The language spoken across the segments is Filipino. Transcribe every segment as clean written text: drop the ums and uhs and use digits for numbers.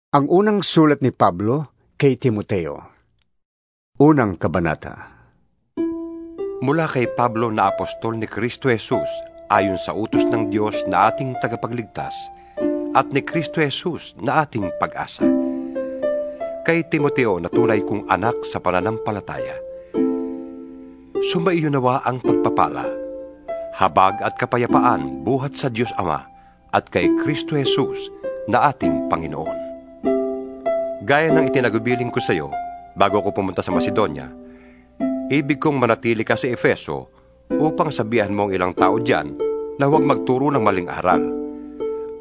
Ang unang sulat ni Pablo kay Timoteo. Unang kabanata. Mula kay Pablo na apostol ni Kristo Jesus, ayon sa utos ng Diyos na ating tagapagligtas, at ni Kristo Jesus na ating pag-asa. Kay Timoteo na tunay kong anak sa pananampalataya. Sumaiyo nawa ang pagpapala, habag at kapayapaan buhat sa Diyos Ama at kay Kristo Jesus na ating Panginoon. Gaya ng itinagubiling ko sa iyo, bago ko pumunta sa Macedonia, ibig kong manatili ka sa Efeso upang sabihan mo ang ilang tao diyan na huwag magturo ng maling aral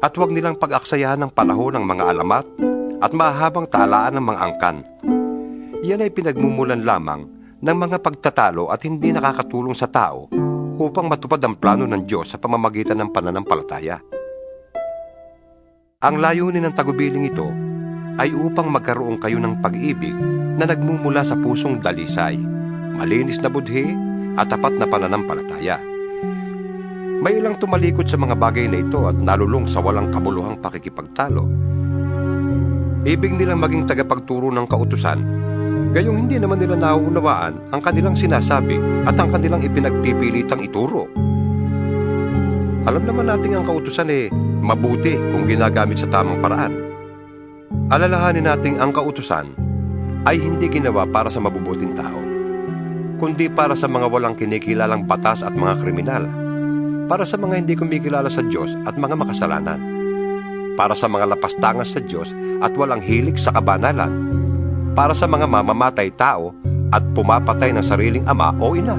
at huwag nilang pag-aksayahan ng panahon ng mga alamat at mahabang talaan ng mga angkan. Yan ay pinagmumulan lamang ng mga pagtatalo at hindi nakakatulong sa tao upang matupad ang plano ng Diyos sa pamamagitan ng pananampalataya. Ang layunin ng tagubiling ito ay upang magkaroon kayo ng pag-ibig na nagmumula sa pusong dalisay, malinis na budhi at tapat na pananampalataya. May ilang tumalikod sa mga bagay na ito at nalulong sa walang kabuluhang pakikipagtalo. Ibig nilang maging tagapagturo ng kautusan, gayong hindi naman nila nauunawaan ang kanilang sinasabi at ang kanilang ipinagpipilitang ituro. Alam naman natin ang kautusan mabuti kung ginagamit sa tamang paraan. Alalahanin nating ang kautusan ay hindi ginawa para sa mabubuting tao, kundi para sa mga walang kinikilalang batas at mga kriminal, para sa mga hindi kumikilala sa Diyos at mga makasalanan, para sa mga lapastangas sa Diyos at walang hilig sa kabanalan, para sa mga mamamatay tao at pumapatay ng sariling ama o ina.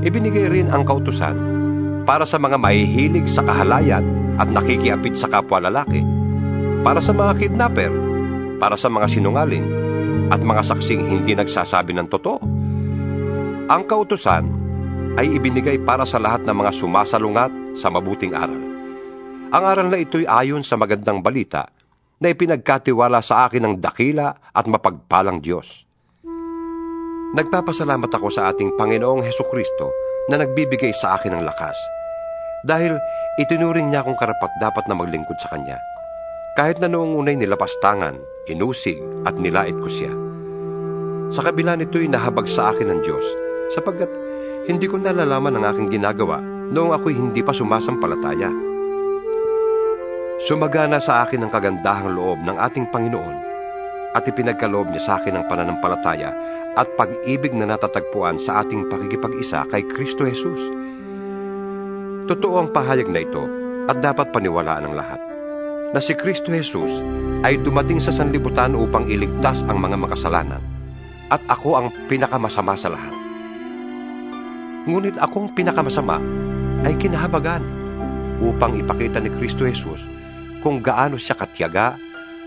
Ibinigay rin ang kautusan para sa mga mahihilig sa kahalayan at nakikiapit sa kapwa lalaki, para sa mga kidnapper, para sa mga sinungaling, at mga saksing hindi nagsasabi ng totoo. Ang kautusan ay ibinigay para sa lahat ng mga sumasalungat sa mabuting aral. Ang aral na ito'y ayon sa magandang balita na ipinagkatiwala sa akin ng dakila at mapagpalang Diyos. Nagpapasalamat ako sa ating Panginoong Hesukristo na nagbibigay sa akin ng lakas, dahil itinuring niya akong karapat-dapat na maglingkod sa Kanya. Kahit na noong unay nilapastangan, inusig at nilait ko siya. Sa kabila nito'y nahabag sa akin ng Diyos, sapagkat hindi ko nalalaman ang aking ginagawa noong ako'y hindi pa sumasampalataya. Sumagana sa akin ang kagandahang loob ng ating Panginoon at ipinagkaloob niya sa akin ang pananampalataya at pag-ibig na natatagpuan sa ating pakikipag-isa kay Kristo Jesus. Totoo ang pahayag na ito at dapat paniwalaan ng lahat, na si Kristo Jesus ay dumating sa sanlibutan upang iligtas ang mga makasalanan, at ako ang pinakamasama sa lahat. Ngunit akong pinakamasama ay kinahabagan upang ipakita ni Kristo Jesus kung gaano siya katiyaga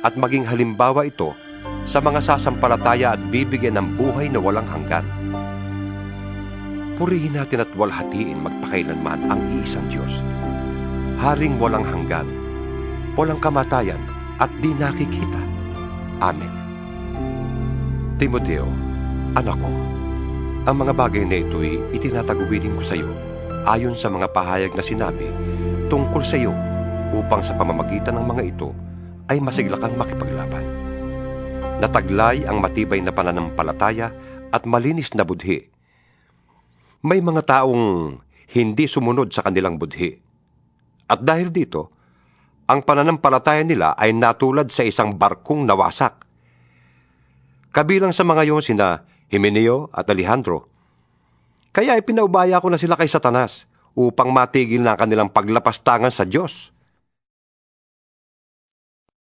at maging halimbawa ito sa mga sasampalataya at bibigyan ng buhay na walang hanggan. Purihin natin at walhatiin magpakailanman ang iisang Diyos, Haring walang hanggan, walang kamatayan at di nakikita. Amen. Timoteo, anak ko, ang mga bagay na ito'y itinatagubilin ko sa iyo ayon sa mga pahayag na sinabi tungkol sa iyo, upang sa pamamagitan ng mga ito ay masigla kang makipaglaban. Nataglay ang matibay na pananampalataya at malinis na budhi. May mga taong hindi sumunod sa kanilang budhi, at dahil dito, ang pananampalataya nila ay natulad sa isang barkong nawasak. Kabilang sa mga iyon sina Himeneo at Alejandro. Kaya ipinaubaya ko na sila kay Satanas upang matigil na kanilang paglapastangan sa Diyos.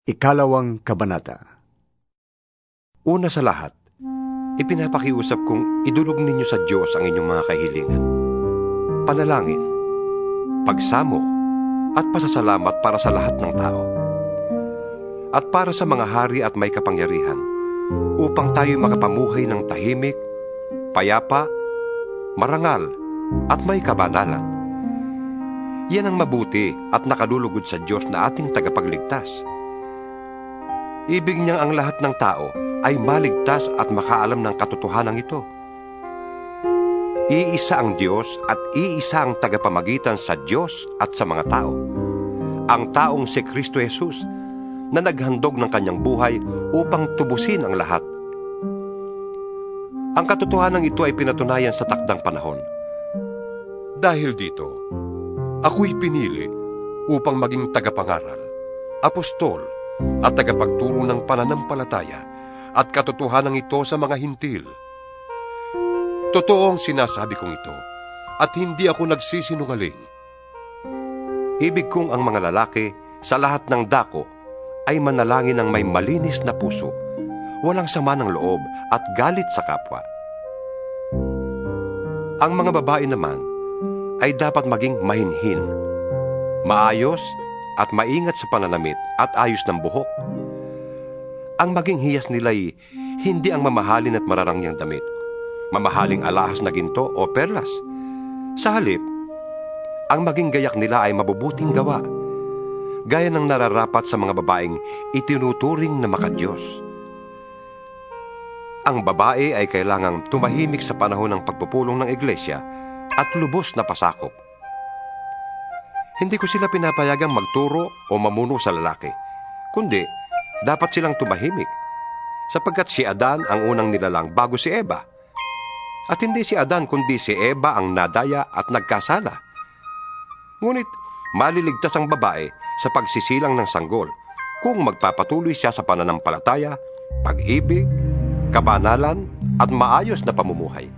Ikalawang kabanata. Una sa lahat, ipinapakiusap kong idulog ninyo sa Diyos ang inyong mga kahilingan, panalangin, pagsamo, at pasasalamat para sa lahat ng tao, at para sa mga hari at may kapangyarihan, upang tayo makapamuhay ng tahimik, payapa, marangal, at may kabanalan. Yan ang mabuti at nakalulugod sa Diyos na ating tagapagligtas. Ibig niyang ang lahat ng tao ay maligtas at makaalam ng katotohanan ito. Iisa ang Diyos at iisa ang tagapamagitan sa Diyos at sa mga tao, ang taong si Kristo Jesus, na naghandog ng kanyang buhay upang tubusin ang lahat. Ang katotohanan ito ay pinatunayan sa takdang panahon. Dahil dito, ako'y pinili upang maging tagapangaral, apostol, at tagapagturo ng pananampalataya at katotohanan ito sa mga hintil. Totoo ang sinasabi kong ito at hindi ako nagsisinungaling. Ibig kong ang mga lalaki sa lahat ng dako ay manalangin ng may malinis na puso, walang sama ng loob at galit sa kapwa. Ang mga babae naman ay dapat maging mahinhin, maayos at maingat sa pananamit at ayos ng buhok. Ang maging hiyas nila'y hindi ang mamahalin at mararangyang damit, mamahaling alahas na ginto o perlas. Sa halip, ang maging gayak nila ay mabubuting gawa, gaya ng nararapat sa mga babaeng itinuturing na makadiyos. Ang babae ay kailangang tumahimik sa panahon ng pagpupulong ng iglesia at lubos na pasakop. Hindi ko sila pinapayagang magturo o mamuno sa lalaki, kundi dapat silang tumahimik, sapagkat si Adan ang unang nilalang bago si Eva. At hindi si Adan kundi si Eva ang nadaya at nagkasala. Ngunit maliligtas ang babae sa pagsisilang ng sanggol kung magpapatuloy siya sa pananampalataya, pag-ibig, kabanalan at maayos na pamumuhay.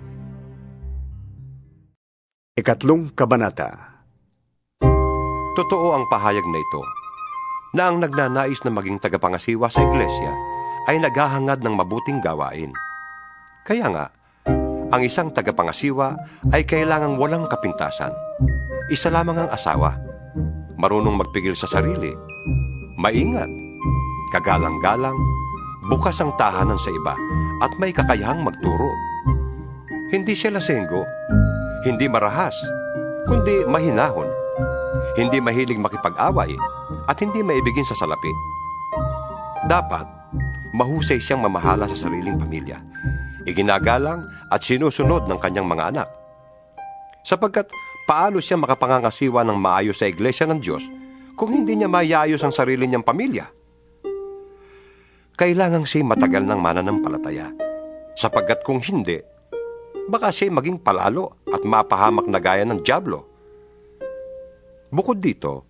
Ikatlong kabanata. Totoo ang pahayag na ito, na ang nagnanais na maging tagapangasiwa sa iglesia ay naghahangad ng mabuting gawain. Kaya nga, ang isang tagapangasiwa ay kailangang walang kapintasan. Isa lamang ang asawa, marunong magpigil sa sarili, maingat, kagalang-galang, bukas ang tahanan sa iba, at may kakayahang magturo. Hindi siya lasenggo, hindi marahas, kundi mahinahon, hindi mahilig makipag-away, at hindi maibigin sa salapi. Dapat, mahusay siyang mamahala sa sariling pamilya, iginagalang at sinusunod ng kanyang mga anak. Sapagkat paano siya makapangangasiwa ng maayos sa iglesia ng Diyos kung hindi niya mayayos ang sarili niyang pamilya? Kailangang siya matagal ng mananampalataya, sapagkat kung hindi, baka siya maging palalo at mapahamak na gaya ng dyablo. Bukod dito,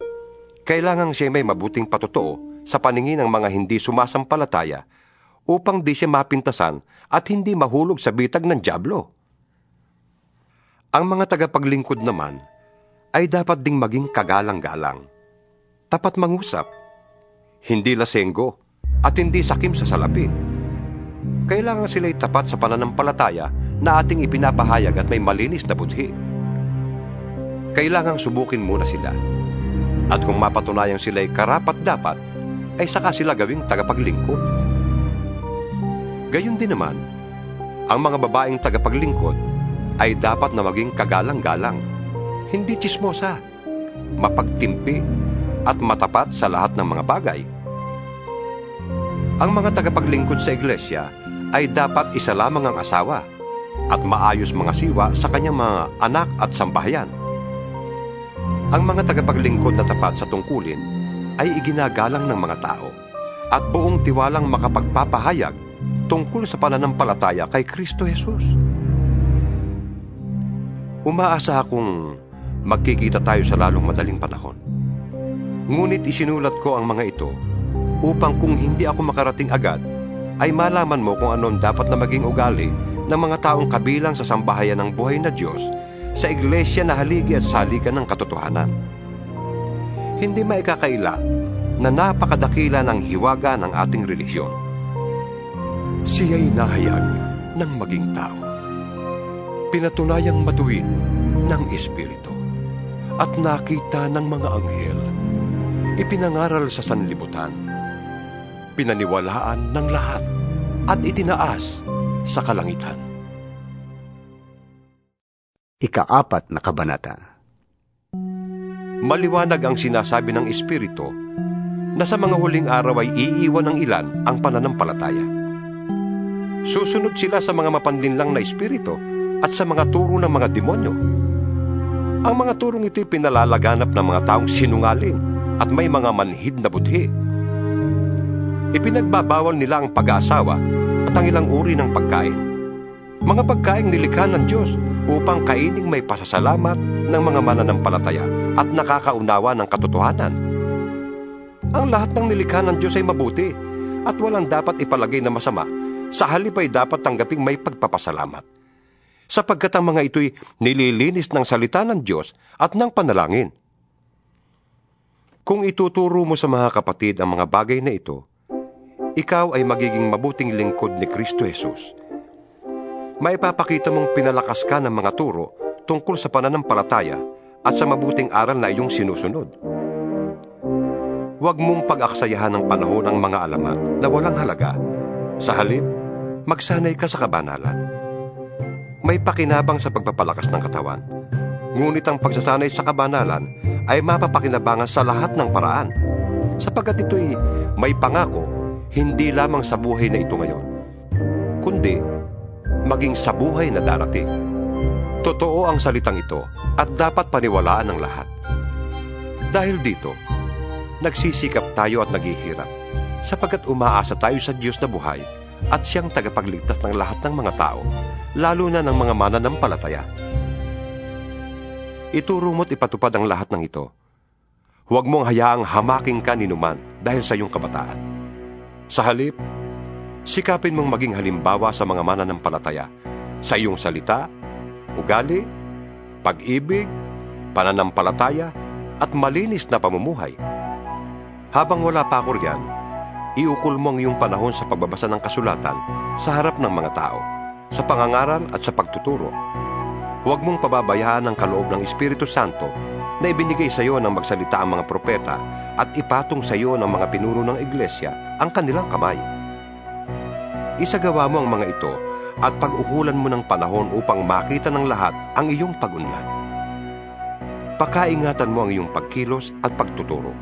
kailangang siya may mabuting patotoo sa paningin ng mga hindi sumasampalataya upang di siya mapintasan at hindi mahulog sa bitag ng dyablo. Ang mga tagapaglingkod naman ay dapat ding maging kagalang-galang, tapat mangusap, hindi lasenggo at hindi sakim sa salapi. Kailangan sila'y tapat sa pananampalataya na ating ipinapahayag at may malinis na budhi. Kailangang subukin muna sila, at kung mapatunayang sila'y karapat-dapat, ay saka sila gawing tagapaglingkod. Gayon din naman, ang mga babaeng tagapaglingkod ay dapat na maging kagalang-galang, hindi tsismosa, mapagtimpi, at matapat sa lahat ng mga bagay. Ang mga tagapaglingkod sa iglesia ay dapat isa lamang ang asawa at maayos mga siwa sa kanyang mga anak at sambahayan. Ang mga tagapaglingkod na tapat sa tungkulin ay iginagalang ng mga tao at buong tiwalang makapagpapahayag tungkol sa pananampalataya kay Kristo Jesus. Umaasa akong magkikita tayo sa lalong madaling panahon. Ngunit isinulat ko ang mga ito upang kung hindi ako makarating agad, ay malaman mo kung ano dapat na maging ugali ng mga taong kabilang sa sambahayan ng buhay na Diyos sa iglesia na haligi at saligan ng katotohanan. Hindi maikakaila na napakadakila ng hiwaga ng ating relihiyon. Siya'y nahayag ng maging tao, pinatunayang matuwid ng Espiritu, at nakita ng mga anghel, ipinangaral sa sanlibutan, pinaniwalaan ng lahat at itinaas sa kalangitan. Ika-4 na kabanata. Maliwanag ang sinasabi ng Espiritu na sa mga huling araw ay iiwan ng ilan ang pananampalataya. Susunod sila sa mga mapanlinlang na espiritu at sa mga turo ng mga demonyo. Ang mga turong ito'y pinalalaganap ng mga taong sinungaling at may mga manhid na budhi. Ipinagbabawal nila ang pag-aasawa at ang ilang uri ng pagkain. Mga pagkaing nilikha ng Diyos upang kaining may pasasalamat ng mga mananampalataya at nakakaunawa ng katotohanan. Ang lahat ng nilikha ng Diyos ay mabuti at walang dapat ipalagay na masama. Sa halip ay dapat tanggaping may pagpapasalamat, sapagkat ang mga ito'y nililinis ng salita ng Diyos at ng panalangin. Kung ituturo mo sa mga kapatid ang mga bagay na ito, ikaw ay magiging mabuting lingkod ni Kristo Jesus. Maipapakita mong pinalakas ka ng mga turo tungkol sa pananampalataya at sa mabuting aral na iyong sinusunod. Huwag mong pag-aksayahan ng panahon ang mga alamat na walang halaga. Sa halip, magsanay ka sa kabanalan. May pakinabang sa pagpapalakas ng katawan, ngunit ang pagsasanay sa kabanalan ay mapapakinabangan sa lahat ng paraan, sapagkat ito'y may pangako hindi lamang sa buhay na ito ngayon, kundi maging sa buhay na darating. Totoo ang salitang ito at dapat paniwalaan ng lahat. Dahil dito, nagsisikap tayo at naghihirap, sapagkat umaasa tayo sa Diyos na buhay at siyang tagapagligtas ng lahat ng mga tao, lalo na ng mga mananampalataya. Ituro mo't ipatupad ang lahat ng ito. Huwag mong hayaang hamaking ka ninuman dahil sa iyong kabataan. Sa halip, sikapin mong maging halimbawa sa mga mananampalataya sa iyong salita, ugali, pag-ibig, pananampalataya, at malinis na pamumuhay. Habang wala pa ako riyan, iukol mo ang iyong panahon sa pagbabasa ng kasulatan sa harap ng mga tao, sa pangangaral at sa pagtuturo. Huwag mong pababayaan ang kaloob ng Espiritu Santo na ibinigay sa iyo ng magsalita ang mga propeta at ipatong sa iyo ng mga pinuno ng iglesia ang kanilang kamay. Isagawa mo ang mga ito at pag-ukulan mo ng panahon upang makita ng lahat ang iyong pag-unlad. Pakaingatan mo ang iyong pagkilos at pagtuturo.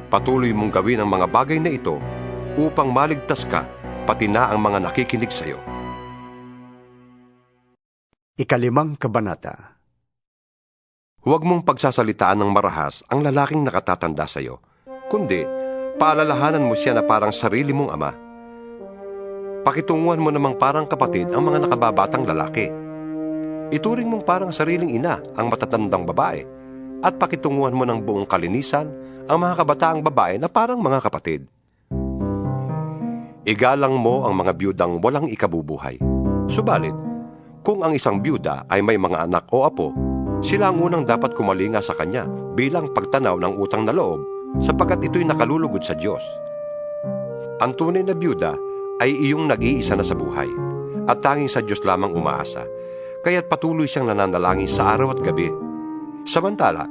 Patuloy mong gawin ang mga bagay na ito upang maligtas ka, pati na ang mga nakikinig sa iyo. 5 Kabanata. Huwag mong pagsasalitaan ng marahas ang lalaking nakatatanda sa iyo, kundi paalalahanan mo siya na parang sarili mong ama. Pakitunguhan mo namang parang kapatid ang mga nakababatang lalaki. Ituring mong parang sariling ina ang matatandang babae, at pakitunguhan mo ng buong kalinisan ang mga kabataang babae na parang mga kapatid. Igalang mo ang mga biyudang walang ikabubuhay. Subalit, kung ang isang biyuda ay may mga anak o apo, sila ang unang dapat kumalinga sa kanya bilang pagtanaw ng utang na loob, sapagkat ito'y nakalulugod sa Diyos. Ang tunay na biyuda ay iyong nag-iisa na sa buhay, at tanging sa Diyos lamang umaasa, kaya't patuloy siyang nananalangin sa araw at gabi. Samantala,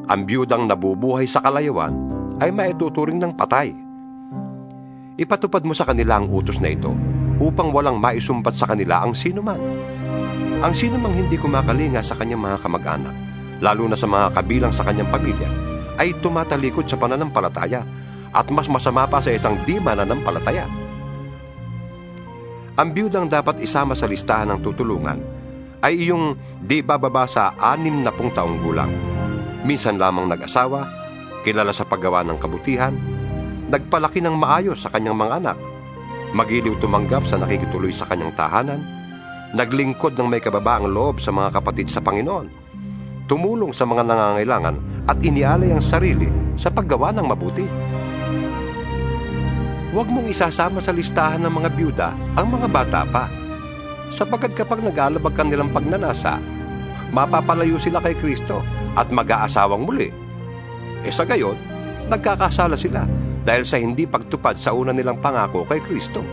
ang biyudang nabubuhay sa kalayawan ay maituturing ng patay. Ipatupad mo sa kanila ang utos na ito upang walang maisumbat sa kanila ang sinuman. Ang sinumang hindi kumakalinga sa kanyang mga kamag-anak, lalo na sa mga kabilang sa kanyang pamilya, ay tumatalikod sa pananampalataya at mas masama pa sa isang di mananampalataya. Ang biyudang dapat isama sa listahan ng tutulungan ay iyong di bababa sa 60 taong gulang. Minsan lamang nag-asawa, kilala sa paggawa ng kabutihan, nagpalaki ng maayos sa kanyang mga anak, magiliw tumanggap sa nakikituloy sa kanyang tahanan, naglingkod ng may kababaang loob sa mga kapatid sa Panginoon, tumulong sa mga nangangailangan at inialay ang sarili sa paggawa ng mabuti. Huwag mong isasama sa listahan ng mga byuda ang mga bata pa, sapagkat kapag nag-aalabag kanilang pagnanasa, mapapalayo sila kay Kristo at mag-aasawang muli. Sa gayon, nagkakasala sila dahil sa hindi pagtupad sa una nilang pangako kay Kristo.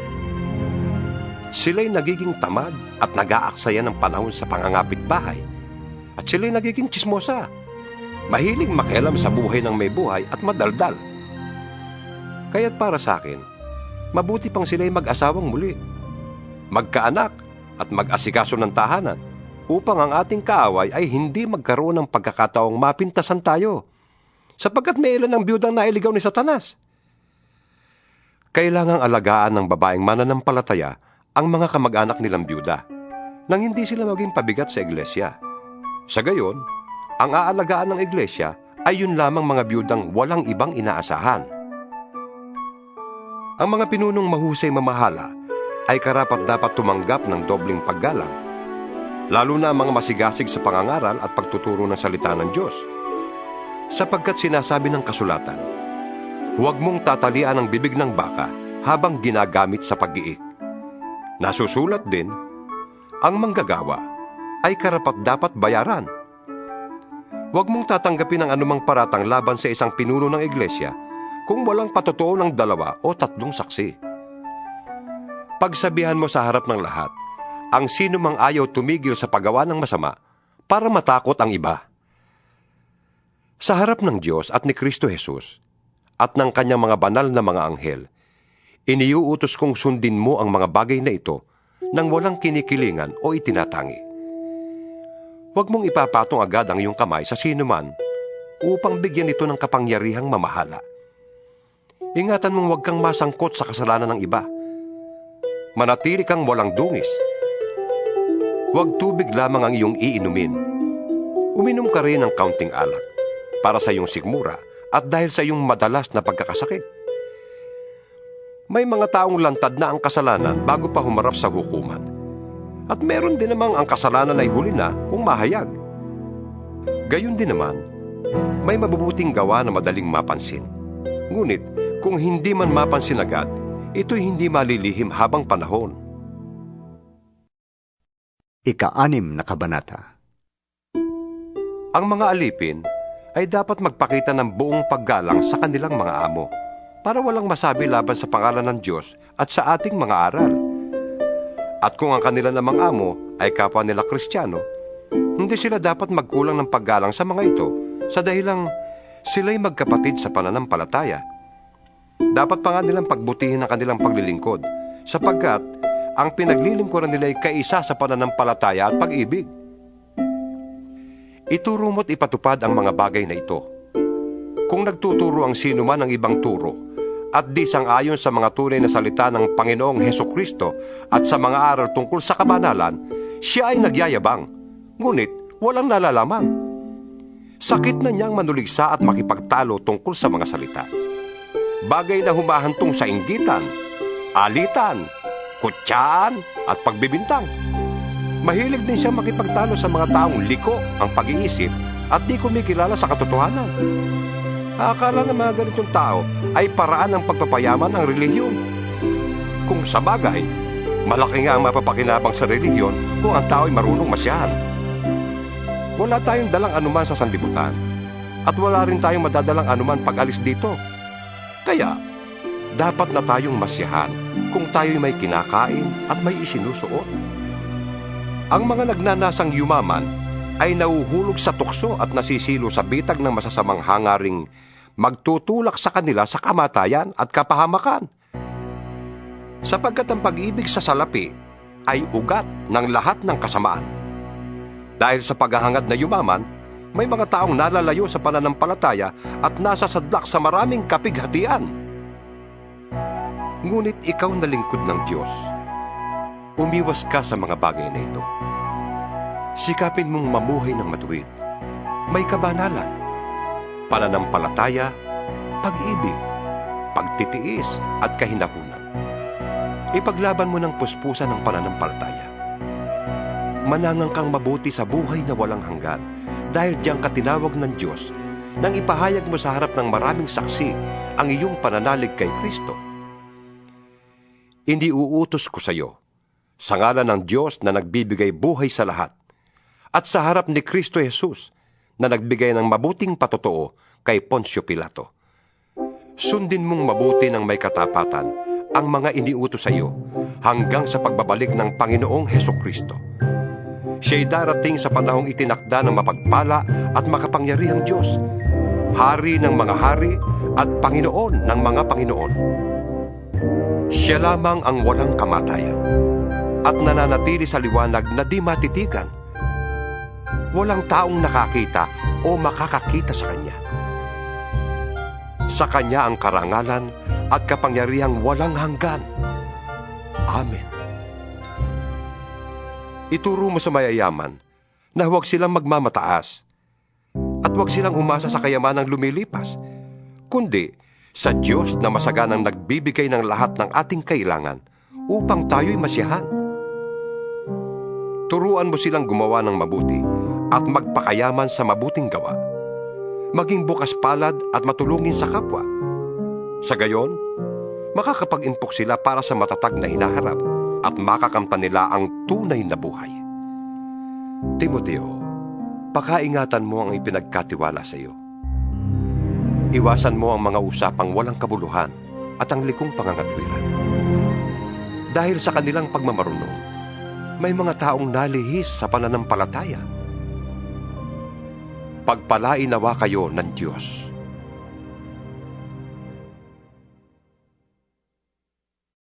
Sila'y nagiging tamad at nag-aaksaya ng panahon sa pangangapit bahay. At sila'y nagiging tsismosa, mahiling makialam sa buhay ng may buhay at madaldal. Kaya't para sa akin, mabuti pang sila'y mag-asawang muli, magkaanak at mag-asikaso ng tahanan, upang ang ating kaaway ay hindi magkaroon ng pagkakataong mapintasan tayo, sapagkat may ilan ang biyudang nailigaw ni Satanas. Kailangang alagaan ng babaeng mananampalataya ang mga kamag-anak nilang biyuda, nang hindi sila maging pabigat sa iglesia. Sa gayon, ang aalagaan ng iglesia ay yun lamang mga biyudang walang ibang inaasahan. Ang mga pinunong mahusay mamahala ay karapat-dapat tumanggap ng dobling paggalang, lalo na ang mga masigasig sa pangangaral at pagtuturo ng salita ng Diyos. Sapagkat sinasabi ng kasulatan, huwag mong tatalian ang bibig ng baka habang ginagamit sa pag-iik. Nasusulat din, ang manggagawa ay karapat-dapat bayaran. Huwag mong tatanggapin ang anumang paratang laban sa isang pinuno ng iglesia kung walang patotoo ng 2 o 3 saksi. Pagsabihan mo sa harap ng lahat ang sino mang ayaw tumigil sa paggawa ng masama para matakot ang iba. Sa harap ng Diyos at ni Kristo Jesus at ng kanyang mga banal na mga anghel, iniuutos kong sundin mo ang mga bagay na ito nang walang kinikilingan o itinatangi. Huwag mong ipapatong agad ang iyong kamay sa sino man upang bigyan ito ng kapangyarihang mamahala. Ingatan mong huwag kang masangkot sa kasalanan ng iba. Manatili kang walang dungis. Huwag tubig lamang ang iyong iinumin. Uminom ka rin ng kaunting alak para sa iyong sigmura at dahil sa iyong madalas na pagkakasakit. May mga taong lantad na ang kasalanan bago pa humarap sa hukuman. At meron din namang ang kasalanan ay huli na kung mahayag. Gayon din naman, may mabubuting gawa na madaling mapansin. Ngunit, kung hindi man mapansin agad, ito'y hindi malilihim habang panahon. 6 na kabanata. Ang mga alipin ay dapat magpakita ng buong paggalang sa kanilang mga amo para walang masabi laban sa pangalan ng Diyos at sa ating mga aral. At kung ang kanila namang amo ay kapwa nila Kristiyano, hindi sila dapat magkulang ng paggalang sa mga ito sa dahilang sila'y magkapatid sa pananampalataya. Dapat pa nga nilang pagbutihin ang kanilang paglilingkod sapagkat ang pinaglilingkuran nila ay kaisa sa pananampalataya at pag-ibig. Ituro mo't ipatupad ang mga bagay na ito. Kung nagtuturo ang sino man ng ibang turo at di sang-ayon sa mga tunay na salita ng Panginoong Hesukristo at sa mga aral tungkol sa kabanalan, siya ay nagyayabang, ngunit walang nalalaman. Sakit na niyang manuligsa at makipagtalo tungkol sa mga salita. Bagay na humahantong sa inggitan, alitan, kutsaan at pagbibintang. Mahilig din siya makipagtalo sa mga taong liko ang pag-iisip at di kumikilala sa katotohanan. Akala ng mga ganitong tao ay paraan ng pagpapayaman ng relihiyon. Kung sa bagay, malaki nga ang mapapakinabang sa relihiyon kung ang tao ay marunong masyahan. Wala tayong dalang anuman sa sanlibutan at wala rin tayong madadalang anuman pag-alis dito. Kaya, dapat na tayong masyahan kung tayo'y may kinakain at may isinusuot. Ang mga nagnanasang yumaman ay nauhulog sa tukso at nasisilo sa bitag ng masasamang hangaring magtutulak sa kanila sa kamatayan at kapahamakan. Sapagkat ang pag-ibig sa salapi ay ugat ng lahat ng kasamaan. Dahil sa paghahangad na yumaman, may mga taong nalalayo sa pananampalataya at nasasadlak sa maraming kapighatian. Ngunit ikaw na lingkod ng Diyos, umiwas ka sa mga bagay na ito. Sikapin mong mamuhay ng matuwid, may kabanalan, pananampalataya, pag-ibig, pagtitiis at kahinahunan. Ipaglaban mo ng puspusan ng pananampalataya. Manangang kang mabuti sa buhay na walang hanggan dahil diyang katinawag ng Diyos nang ipahayag mo sa harap ng maraming saksi ang iyong pananalig kay Kristo. Hindi uutos ko sa iyo, sa ngalan ng Diyos na nagbibigay buhay sa lahat, at sa harap ni Kristo Jesus na nagbigay ng mabuting patotoo kay Poncio Pilato. Sundin mong mabuti ng may katapatan ang mga iniutos sa iyo hanggang sa pagbabalik ng Panginoong Hesukristo. Siya'y darating sa panahong itinakda ng mapagpala at makapangyarihang Diyos, Hari ng mga hari at Panginoon ng mga Panginoon. Siya lamang ang walang kamatayan at nananatili sa liwanag na di matitigan. Walang taong nakakita o makakakita sa Kanya. Sa Kanya ang karangalan at kapangyarihang walang hanggan. Amen. Ituro mo sa mayayaman na huwag silang magmamataas at huwag silang umasa sa kayamanang lumilipas, kundi sa Diyos na masaganang nagbibigay ng lahat ng ating kailangan upang tayo'y masiyahan. Turuan mo silang gumawa ng mabuti at magpakayaman sa mabuting gawa. Maging bukas palad at matulungin sa kapwa. Sa gayon, makakapag-impok sila para sa matatag na hinaharap at makakamtan nila ang tunay na buhay. Timoteo, pakaingatan mo ang ipinagkatiwala sa iyo. Iwasan mo ang mga usapang walang kabuluhan at ang likong pangangatwiran. Dahil sa kanilang pagmamarunong, may mga taong nalihis sa pananampalataya. Pagpalain nawa kayo ng Diyos.